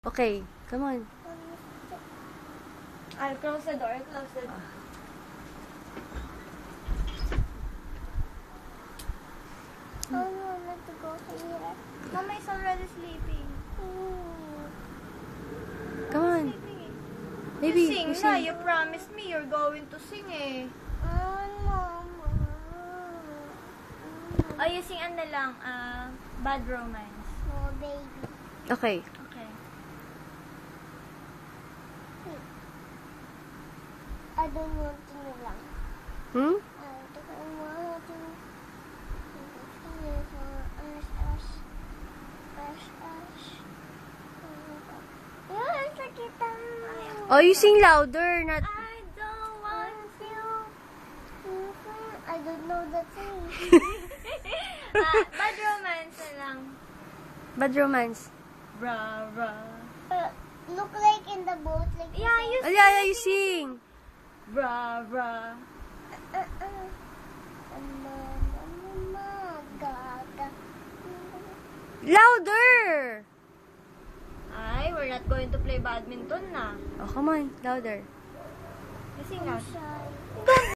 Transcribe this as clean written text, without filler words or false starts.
Okay, come on. I'll close the door. Close the door. I want to go here. Mama is already sleeping. Come on. Sleeping eh. Baby, You sing na. You promised me you're going to sing eh. Oh, you sing ano lang, Bad Romance. No, baby. Okay. Okay. I don't want to lang. Hmm? I don't want to. Yun, sakita. Oh, you sing louder, not... I don't want you. I don't know the thing. Bad Romance na lang. Bad Romance. Bra, bra. Look like in the boat. Like Yeah, you Oh, yeah, you sing. Bra, bra. Louder! Ay, we're not going to play badminton na. Oh, come on, louder. You sing out. Shy.